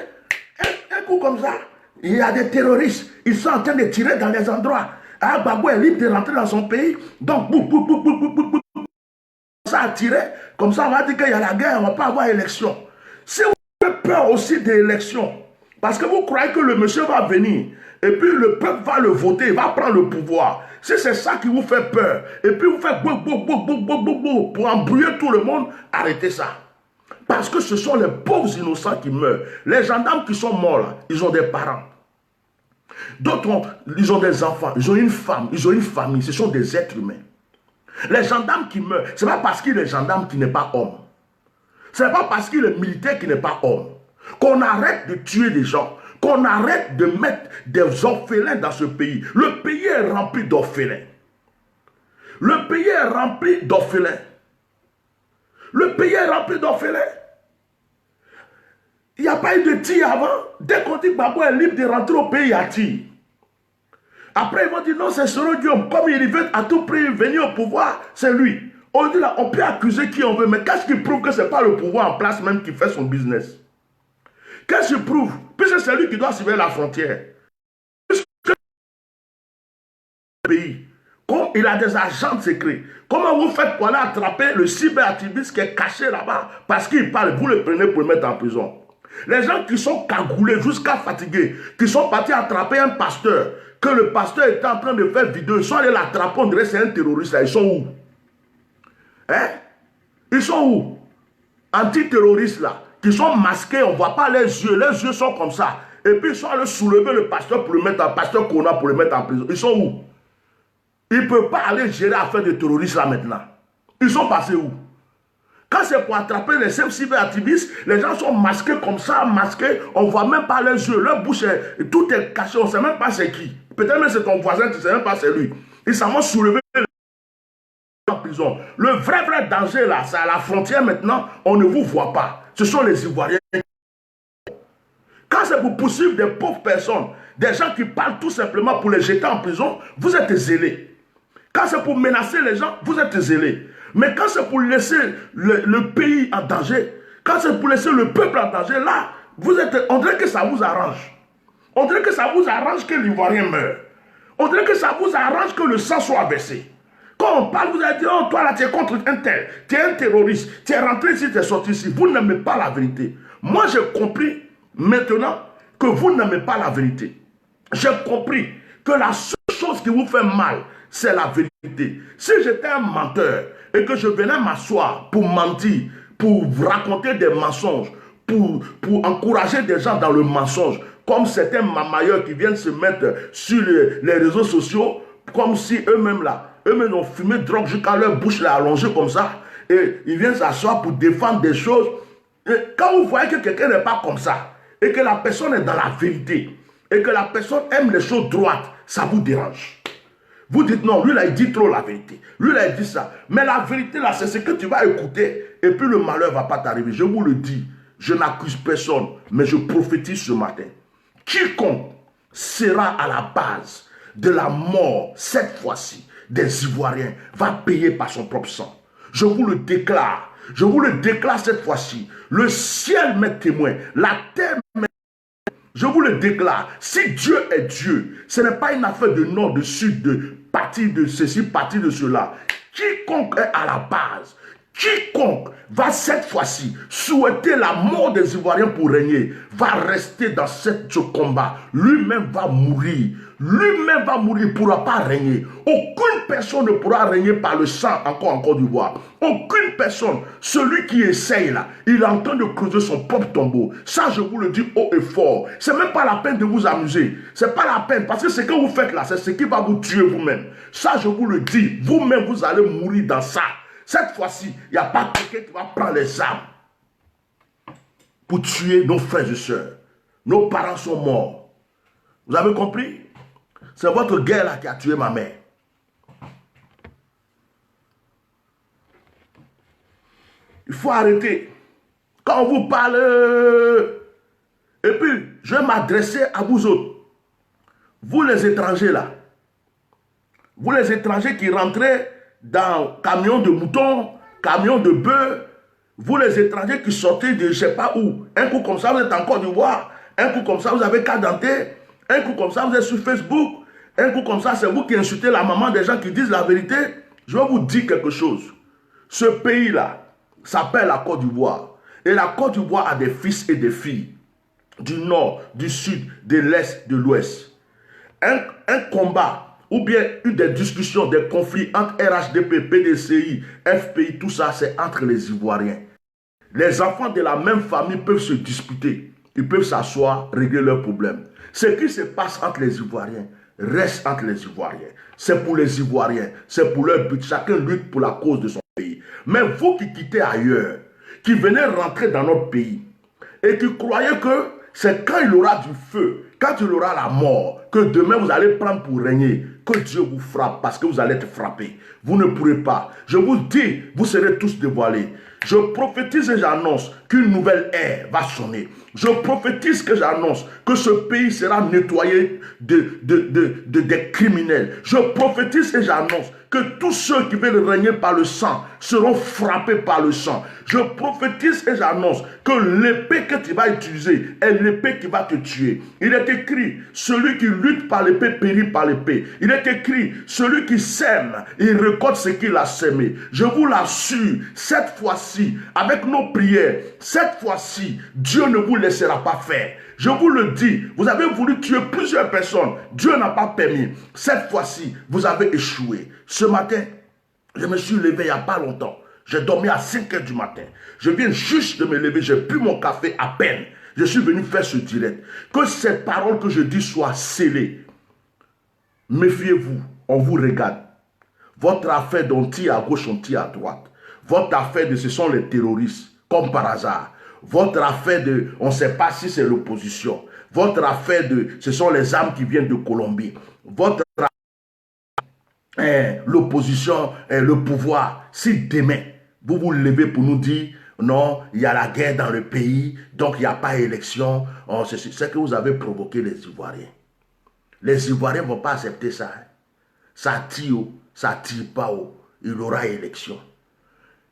coup comme ça, il y a des terroristes. Ils sont en train de tirer dans les endroits. Ah, Gbagbo est libre de rentrer dans son pays. Donc, ça a tiré. Comme ça, on va dire qu'il y a la guerre, on ne va pas avoir élection. Si vous avez peur aussi des élections, parce que vous croyez que le monsieur va venir, et puis le peuple va le voter, il va prendre le pouvoir. Si c'est ça qui vous fait peur, et puis vous faites pour embrouiller tout le monde, arrêtez ça. Parce que ce sont les pauvres innocents qui meurent. Les gendarmes qui sont morts là, ils ont des parents. D'autres, ils ont des enfants, ils ont une femme, ils ont une famille, ce sont des êtres humains. Les gendarmes qui meurent, ce n'est pas parce qu'il est gendarme qui n'est pas homme. Ce n'est pas parce qu'il est militaire qui n'est pas homme. Qu'on arrête de tuer des gens, qu'on arrête de mettre des orphelins dans ce pays. Le pays est rempli d'orphelins. Le pays est rempli d'orphelins. Le pays est rempli d'orphelins. Il n'y a pas eu de tir avant. Dès qu'on dit que Gbagbo est libre de rentrer au pays, il y a tir. Après, ils vont dire non, c'est Soro Guillaume. Comme il veut à tout prix venir au pouvoir, c'est lui. On dit là, on peut accuser qui on veut, mais qu'est-ce qui prouve que ce n'est pas le pouvoir en place même qui fait son business? Qu'est-ce qui prouve? Puisque c'est lui qui doit surveiller la frontière. Puisque le pays, comme il a des agents secrets, comment vous faites pour aller attraper le cyberactiviste qui est caché là-bas parce qu'il parle, vous le prenez pour le mettre en prison? Les gens qui sont cagoulés jusqu'à fatigués, qui sont partis attraper un pasteur, que le pasteur était en train de faire vidéo, ils sont allés l'attraper, on dirait que c'est un terroriste là, ils sont où? Hein? Ils sont où? Antiterroristes là, qui sont masqués, on ne voit pas les yeux sont comme ça. Et puis ils sont allés soulever le pasteur pour le mettre en pasteur Kona pour le mettre en prison. Ils sont où? Ils ne peuvent pas aller gérer l'affaire des terroristes là maintenant. Ils sont passés où? Quand c'est pour attraper les cyberactivistes, les gens sont masqués comme ça, masqués, on ne voit même pas les yeux, leur bouche, tout est caché, on ne sait même pas c'est qui. Peut-être même c'est ton voisin, tu ne sais même pas c'est lui. Ils s'en vont soulever en prison. Le vrai danger là, c'est à la frontière maintenant, on ne vous voit pas. Ce sont les Ivoiriens. Quand c'est pour poursuivre des pauvres personnes, des gens qui parlent tout simplement pour les jeter en prison, vous êtes zélés. Quand c'est pour menacer les gens, vous êtes zélés. Mais quand c'est pour laisser le pays en danger, quand c'est pour laisser le peuple en danger, là, on dirait que ça vous arrange. On dirait que ça vous arrange que l'Ivoirien meure. On dirait que ça vous arrange que le sang soit versé. Quand on parle, vous allez dire, oh, toi là, tu es contre un tel, tu es un terroriste, tu es rentré ici, tu es sorti ici. Vous n'aimez pas la vérité. Moi, j'ai compris maintenant que vous n'aimez pas la vérité. J'ai compris que la seule chose qui vous fait mal, c'est la vérité. Si j'étais un menteur et que je venais m'asseoir pour mentir, pour raconter des mensonges, pour encourager des gens dans le mensonge, comme certains mamailleurs qui viennent se mettre sur les réseaux sociaux, comme si eux-mêmes là, eux-mêmes ont fumé drogue jusqu'à leur bouche là allongée comme ça, et ils viennent s'asseoir pour défendre des choses. Et quand vous voyez que quelqu'un n'est pas comme ça, et que la personne est dans la vérité, et que la personne aime les choses droites, ça vous dérange. Vous dites non, lui là il dit trop la vérité. Lui là il dit ça. Mais la vérité là c'est ce que tu vas écouter et puis le malheur ne va pas t'arriver. Je vous le dis, je n'accuse personne, mais je prophétise ce matin. Quiconque sera à la base de la mort cette fois-ci des Ivoiriens va payer par son propre sang. Je vous le déclare. Je vous le déclare cette fois-ci. Le ciel m'est témoin. La terre m'est. Je vous le déclare, si Dieu est Dieu, ce n'est pas une affaire de nord, de sud, de partie de ceci, partie de cela. Quiconque est à la base, quiconque va cette fois-ci souhaiter la mort des Ivoiriens pour régner, va rester dans ce combat. Lui-même va mourir. Lui-même va mourir, il ne pourra pas régner. Aucune personne ne pourra régner par le sang encore en Côte d'Ivoire. Aucune personne. Celui qui essaye là, il est en train de creuser son propre tombeau. Ça, je vous le dis haut et fort. Ce n'est même pas la peine de vous amuser. Ce n'est pas la peine, parce que ce que vous faites là, c'est ce qui va vous tuer vous-même. Ça, je vous le dis. Vous-même, vous allez mourir dans ça. Cette fois-ci, il n'y a pas quelqu'un qui va prendre les armes pour tuer nos frères et sœurs. Nos parents sont morts. Vous avez compris? C'est votre guerre là qui a tué ma mère. Il faut arrêter. Quand on vous parle, et puis je vais m'adresser à vous autres. Vous les étrangers là. Vous les étrangers qui rentrez dans camion de moutons, camion de bœufs. Vous les étrangers qui sortez de je ne sais pas où. Un coup comme ça, vous êtes en Côte d'Ivoire. Un coup comme ça, vous avez carte d'identité. Un coup comme ça, vous êtes sur Facebook. Un coup comme ça, c'est vous qui insultez la maman des gens qui disent la vérité. Je vais vous dire quelque chose. Ce pays-là s'appelle la Côte d'Ivoire. Et la Côte d'Ivoire a des fils et des filles. Du nord, du sud, de l'est, de l'ouest. Un combat ou bien des discussions, des conflits entre RHDP, PDCI, FPI, tout ça, c'est entre les Ivoiriens. Les enfants de la même famille peuvent se disputer. Ils peuvent s'asseoir, régler leurs problèmes. Ce qui se passe entre les Ivoiriens reste entre les Ivoiriens. C'est pour les Ivoiriens, c'est pour leur but. Chacun lutte pour la cause de son pays. Mais vous qui quittez ailleurs, qui venez rentrer dans notre pays et qui croyez que c'est quand il aura du feu, quand il aura la mort, que demain vous allez prendre pour régner, que Dieu vous frappe parce que vous allez être frappé. Vous ne pourrez pas. Je vous dis, vous serez tous dévoilés. Je prophétise et j'annonce qu'une nouvelle ère va sonner. Je prophétise que j'annonce que ce pays sera nettoyé des criminels. Je prophétise et j'annonce que tous ceux qui veulent régner par le sang seront frappés par le sang. Je prophétise et j'annonce que l'épée que tu vas utiliser est l'épée qui va te tuer. Il est écrit, celui qui lutte par l'épée périt par l'épée. Il est écrit, celui qui sème, il récolte ce qu'il a sémé. Je vous l'assure, cette fois-ci, avec nos prières, cette fois-ci, Dieu ne vous laissera pas faire. Je vous le dis, vous avez voulu tuer plusieurs personnes. Dieu n'a pas permis. Cette fois-ci, vous avez échoué. Ce matin, je me suis levé il n'y a pas longtemps. J'ai dormi à 5 h du matin. Je viens juste de me lever. J'ai bu mon café à peine. Je suis venu faire ce direct. Que cette parole que je dis soit scellée. Méfiez-vous. On vous regarde. Votre affaire dont on tire à gauche, on tire à droite. Votre affaire ce sont les terroristes. Comme par hasard. Votre affaire on ne sait pas si c'est l'opposition. Votre affaire ce sont les armes qui viennent de Colombie. Votre l'opposition, le pouvoir. Si demain, vous vous levez pour nous dire, non, il y a la guerre dans le pays, donc il n'y a pas élection, c'est que vous avez provoqué les Ivoiriens. Les Ivoiriens ne vont pas accepter ça. Ça tire pas. Il y aura élection.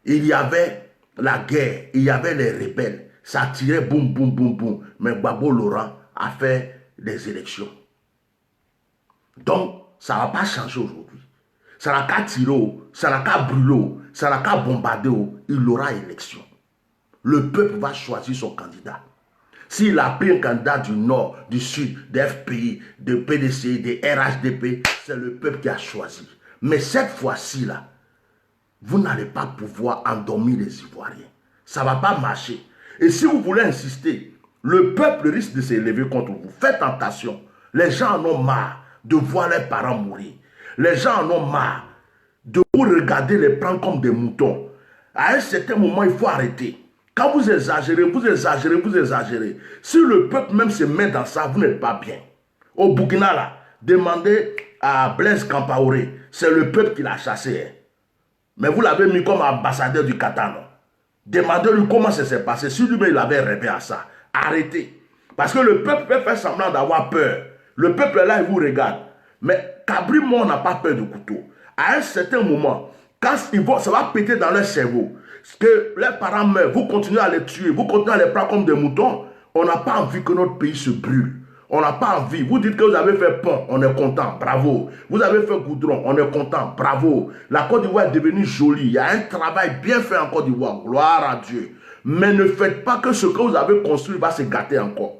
Il y avait la guerre, il y avait les rebelles. Ça tirait boum, boum, boum, boum. Mais Gbagbo Laurent a fait des élections. Donc, ça ne va pas changer aujourd'hui. Ça n'a qu'à tirer, ça n'a qu'à brûler, ça n'a qu'à bombarder. Il aura élection. Le peuple va choisir son candidat. S'il a pris un candidat du Nord, du Sud, des FPI, de PDC, des RHDP, c'est le peuple qui a choisi. Mais cette fois-ci, là, vous n'allez pas pouvoir endormir les Ivoiriens. Ça ne va pas marcher. Et si vous voulez insister, le peuple risque de s'élever contre vous. Faites attention. Les gens en ont marre de voir leurs parents mourir. Les gens en ont marre de vous regarder les prendre comme des moutons. À un certain moment, il faut arrêter. Quand vous exagérez, vous exagérez, vous exagérez. Si le peuple même se met dans ça, vous n'êtes pas bien. Au Burkina, là, demandez à Blaise Compaoré, c'est le peuple qui l'a chassé. Mais vous l'avez mis comme ambassadeur du Qatar. Demandez-lui comment ça s'est passé. Si lui-même il avait rêvé à ça, arrêtez. Parce que le peuple peut faire semblant d'avoir peur. Le peuple est là, il vous regarde. Mais Cabri, moi, n'a pas peur de couteau. À un certain moment, quand ça va péter dans leur cerveau, que leurs parents meurent, vous continuez à les tuer, vous continuez à les prendre comme des moutons, on n'a pas envie que notre pays se brûle. On n'a pas envie. Vous dites que vous avez fait pont, on est content, bravo. Vous avez fait goudron, on est content, bravo. La Côte d'Ivoire est devenue jolie. Il y a un travail bien fait en Côte d'Ivoire, gloire à Dieu. Mais ne faites pas que ce que vous avez construit va se gâter encore.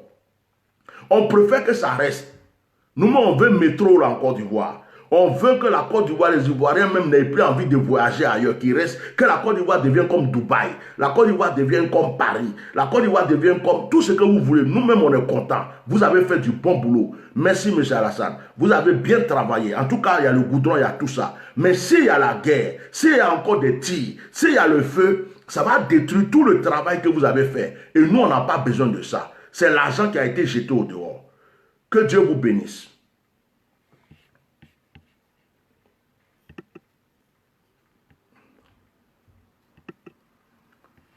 On préfère que ça reste. Nous, on veut métro là en Côte d'Ivoire. On veut que la Côte d'Ivoire, les Ivoiriens même n'aient plus envie de voyager ailleurs, qu'il reste, que la Côte d'Ivoire devienne comme Dubaï, la Côte d'Ivoire devienne comme Paris, la Côte d'Ivoire devienne comme tout ce que vous voulez. Nous-mêmes, on est contents. Vous avez fait du bon boulot. Merci, M. Alassane. Vous avez bien travaillé. En tout cas, il y a le goudron, il y a tout ça. Mais s'il y a la guerre, s'il y a encore des tirs, s'il y a le feu, ça va détruire tout le travail que vous avez fait. Et nous, on n'a pas besoin de ça. C'est l'argent qui a été jeté au dehors. Que Dieu vous bénisse.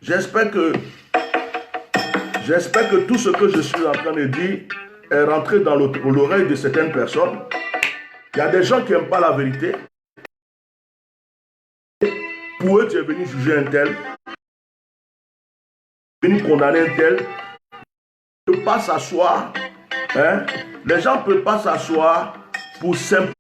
J'espère que tout ce que je suis en train de dire est rentré dans l'oreille de certaines personnes. Il y a des gens qui n'aiment pas la vérité. Pour eux, tu es venu juger un tel, venu condamner un tel, ne peuvent pas s'asseoir. Hein? Les gens ne peuvent pas s'asseoir pour simplement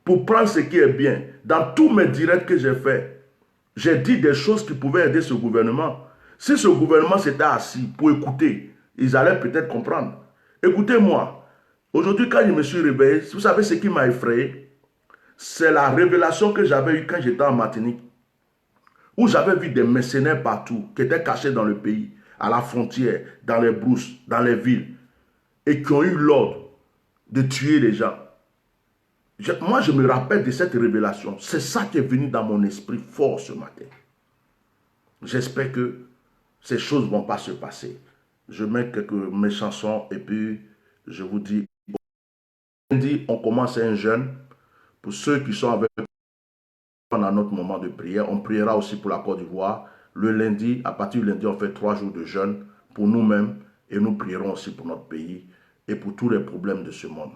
pour prendre ce qui est bien. Dans tous mes directs que j'ai faits, j'ai dit des choses qui pouvaient aider ce gouvernement. Si ce gouvernement s'était assis pour écouter, ils allaient peut-être comprendre. Écoutez-moi, aujourd'hui quand je me suis réveillé, vous savez ce qui m'a effrayé? C'est la révélation que j'avais eue quand j'étais en Martinique, où j'avais vu des mercenaires partout, qui étaient cachés dans le pays, à la frontière, dans les brousses, dans les villes, et qui ont eu l'ordre de tuer les gens. Moi, je me rappelle de cette révélation. C'est ça qui est venu dans mon esprit fort ce matin. J'espère que ces choses ne vont pas se passer. Je mets mes chansons et puis je vous dis, lundi, on commence un jeûne. Pour ceux qui sont avec nous pendant notre moment de prière, on priera aussi pour la Côte d'Ivoire. Le lundi, à partir du lundi, on fait 3 jours de jeûne pour nous-mêmes et nous prierons aussi pour notre pays et pour tous les problèmes de ce monde.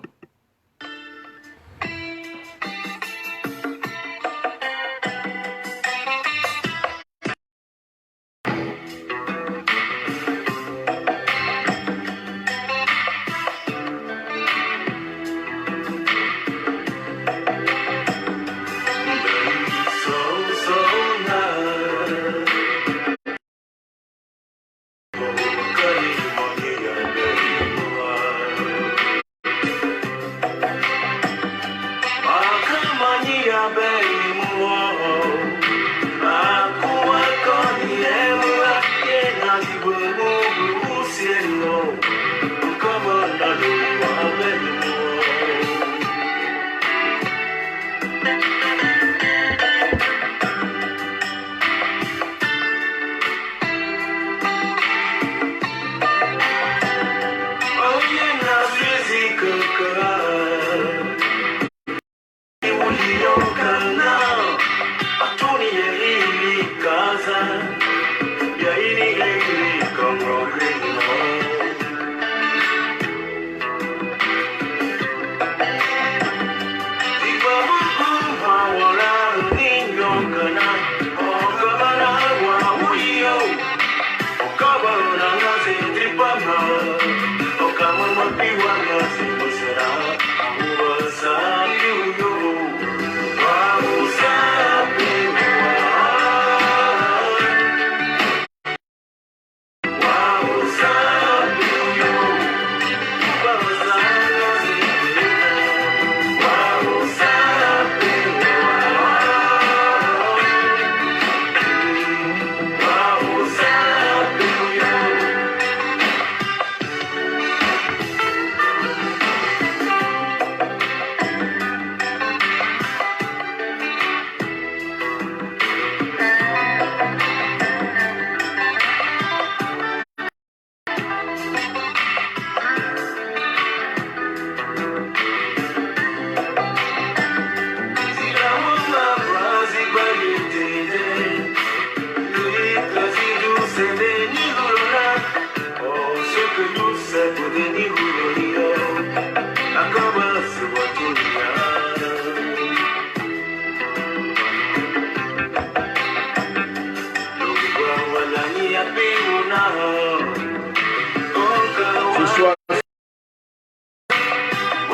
Ce soir,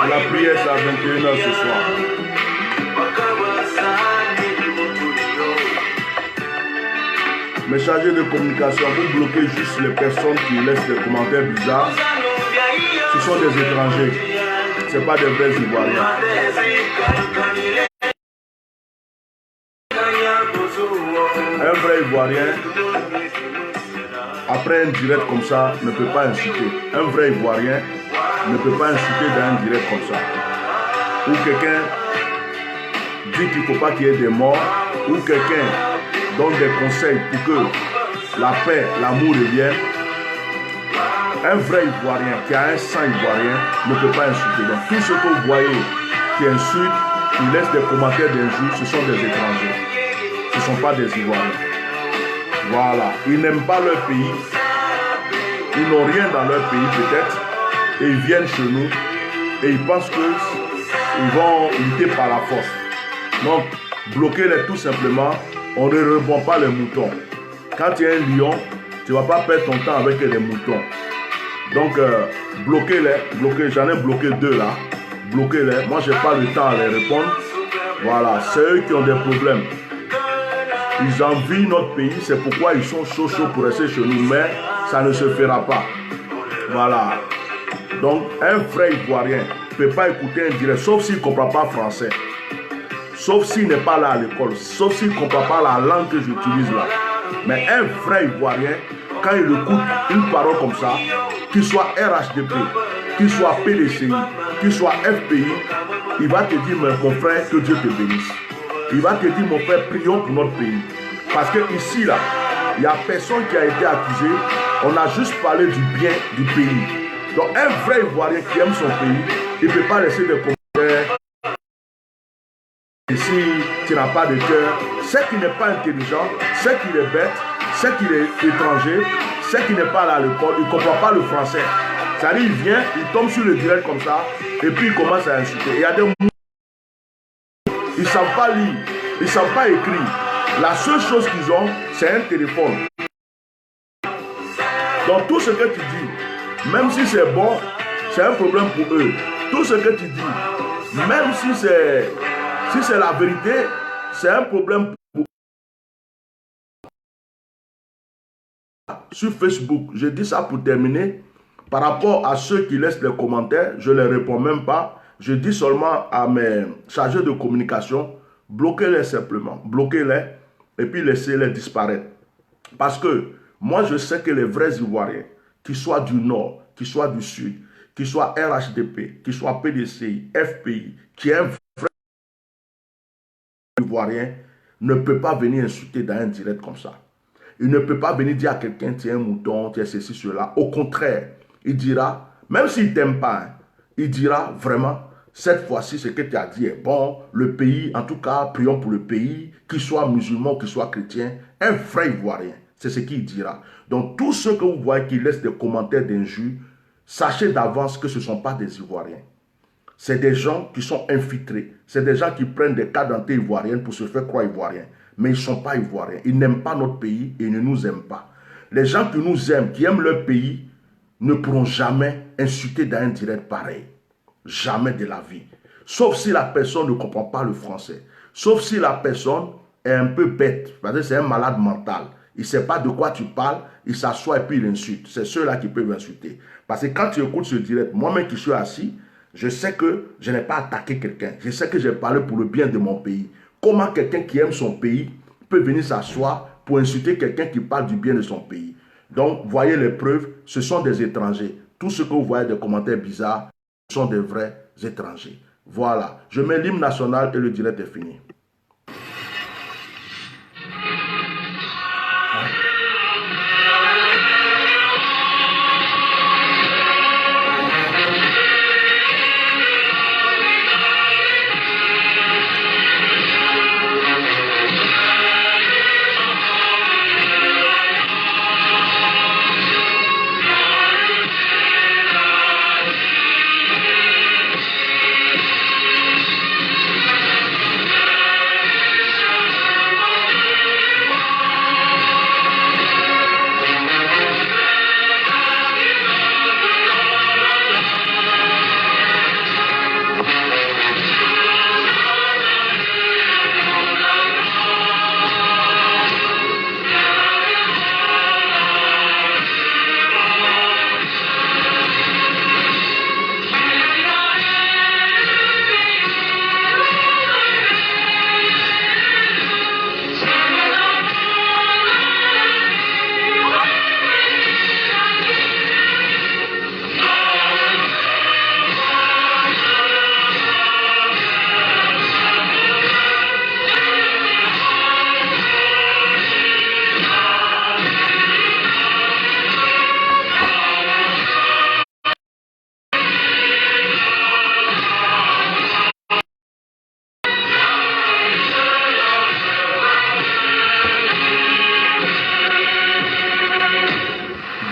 la prière c'est à 21h ce soir. Mes chargés de communication, vous bloquez juste les personnes qui laissent des commentaires bizarres. Ce sont des étrangers, ce n'est pas des vrais Ivoiriens. Un vrai Ivoirien, après un direct comme ça, ne peut pas inciter. Un vrai Ivoirien ne peut pas inciter dans un direct comme ça. Ou quelqu'un dit qu'il ne faut pas qu'il y ait des morts, ou quelqu'un donne des conseils pour que la paix, l'amour revienne. Un vrai Ivoirien qui a un sang ivoirien ne peut pas insulter. Donc tout ce que vous voyez qui insulte, qui laisse des commentaires d'injures, ce sont des étrangers. Ce ne sont pas des Ivoiriens. Voilà. Ils n'aiment pas leur pays. Ils n'ont rien dans leur pays peut-être. Et ils viennent chez nous. Et ils pensent qu'ils vont lutter par la force. Donc, bloquez-les tout simplement. On ne revend pas les moutons. Quand il y a un lion, Tu ne vas pas perdre ton temps avec les moutons. Donc, bloquez-les. J'en ai bloqué 2 là. Bloquez-les. Moi, je n'ai pas le temps à les répondre. Voilà, c'est eux qui ont des problèmes. Ils envient notre pays, c'est pourquoi ils sont chauds pour rester chez nous, mais ça ne se fera pas. Voilà. Donc, un vrai Ivoirien ne peut pas écouter un direct, sauf s'il ne comprend pas français. Sauf s'il n'est pas là à l'école, sauf s'il ne comprend pas la langue que j'utilise là. Mais un vrai Ivoirien, quand il écoute une parole comme ça, qu'il soit RHDP, qu'il soit PDCI, qu'il soit FPI, il va te dire, mon frère, que Dieu te bénisse. Il va te dire, mon frère, prions pour notre pays. Parce que ici, là, il n'y a personne qui a été accusé. On a juste parlé du bien du pays. Donc, un vrai Ivoirien qui aime son pays, il ne peut pas laisser des commentaires. Ici, tu n'as pas de cœur. C'est qu'il n'est pas intelligent, c'est qu'il est bête, c'est qu'il est étranger, c'est qu'il n'est pas là à l'école, il ne comprend pas le français. C'est-à-dire, il vient, il tombe sur le direct comme ça, et puis il commence à insulter. Il y a des mots, ils ne savent pas lire, ils ne savent pas écrire. La seule chose qu'ils ont, c'est un téléphone. Donc tout ce que tu dis, même si c'est bon, c'est un problème pour eux. Tout ce que tu dis, même si c'est la vérité, c'est un problème pour eux. Sur Facebook, je dis ça pour terminer. Par rapport à ceux qui laissent des commentaires, je ne les réponds même pas. Je dis seulement à mes chargés de communication, bloquez-les simplement, bloquez-les et puis laissez-les disparaître. Parce que moi, je sais que les vrais Ivoiriens, qu'ils soient du Nord, qu'ils soient du Sud, qu'ils soient RHDP, qu'ils soient PDCI, FPI, qui est un vrai Ivoirien, ne peut pas venir insulter dans un direct comme ça. Il ne peut pas venir dire à quelqu'un, tu es un mouton, tu es ceci, cela. Au contraire, il dira, même s'il ne t'aime pas, hein, il dira vraiment, cette fois-ci, ce que tu as dit est bon. Le pays, en tout cas, prions pour le pays, qu'il soit musulman, qu'il soit chrétien, un vrai Ivoirien. C'est ce qu'il dira. Donc, tous ceux que vous voyez qui laissent des commentaires d'injures, sachez d'avance que ce ne sont pas des Ivoiriens. C'est des gens qui sont infiltrés. C'est des gens qui prennent des cas d'identité ivoirienne pour se faire croire ivoiriens. Mais ils ne sont pas ivoiriens. Ils n'aiment pas notre pays et ils ne nous aiment pas. Les gens qui nous aiment, qui aiment leur pays, ne pourront jamais insulter dans un direct pareil. Jamais de la vie. Sauf si la personne ne comprend pas le français. Sauf si la personne est un peu bête. Parce que c'est un malade mental. Il ne sait pas de quoi tu parles. Il s'assoit et puis il insulte. C'est ceux-là qui peuvent insulter. Parce que quand tu écoutes ce direct, moi-même qui suis assis, je sais que je n'ai pas attaqué quelqu'un. Je sais que j'ai parlé pour le bien de mon pays. Comment quelqu'un qui aime son pays peut venir s'asseoir pour insulter quelqu'un qui parle du bien de son pays? Donc, voyez les preuves, ce sont des étrangers. Tout ce que vous voyez des commentaires bizarres, ce sont des vrais étrangers. Voilà, je mets l'hymne national et le direct est fini.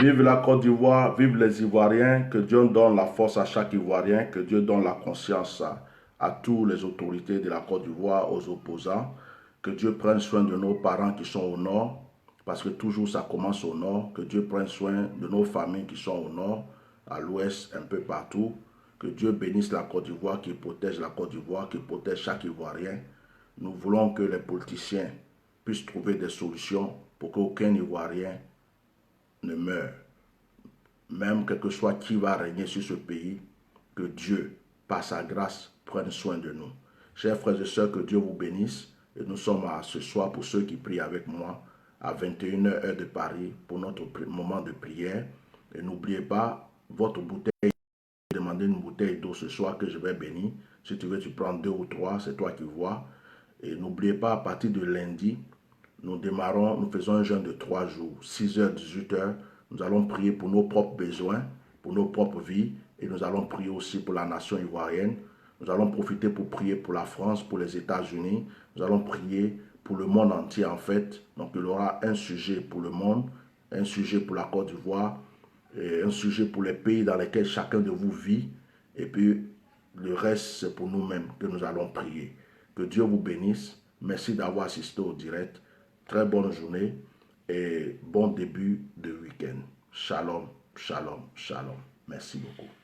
Vive la Côte d'Ivoire, vive les Ivoiriens, que Dieu donne la force à chaque Ivoirien, que Dieu donne la conscience à toutes les autorités de la Côte d'Ivoire, aux opposants, que Dieu prenne soin de nos parents qui sont au nord, parce que toujours ça commence au nord. Que Dieu prenne soin de nos familles qui sont au nord, à l'ouest, un peu partout. Que Dieu bénisse la Côte d'Ivoire, qu'il protège la Côte d'Ivoire, qu'il protège chaque Ivoirien. Nous voulons que les politiciens puissent trouver des solutions pour qu'aucun Ivoirien ne meure. Même quel que soit qui va régner sur ce pays, que Dieu, par sa grâce, prenne soin de nous. Chers frères et sœurs, que Dieu vous bénisse. Et nous sommes ce soir, pour ceux qui prient avec moi, à 21h heure de Paris, pour notre moment de prière. Et n'oubliez pas, votre bouteille, demandez une bouteille d'eau ce soir que je vais bénir. Si tu veux, tu prends 2 ou 3, c'est toi qui vois. Et n'oubliez pas, à partir de lundi, nous faisons un jeûne de 3 jours, 6h, 18h. Nous allons prier pour nos propres besoins, pour nos propres vies. Et nous allons prier aussi pour la nation ivoirienne. Nous allons profiter pour prier pour la France, pour les États-Unis. Nous allons prier pour le monde entier en fait. Donc il y aura un sujet pour le monde, un sujet pour la Côte d'Ivoire, un sujet pour les pays dans lesquels chacun de vous vit. Et puis le reste, c'est pour nous-mêmes que nous allons prier. Que Dieu vous bénisse. Merci d'avoir assisté au direct. Très bonne journée et bon début de week-end. Shalom, shalom, shalom. Merci beaucoup.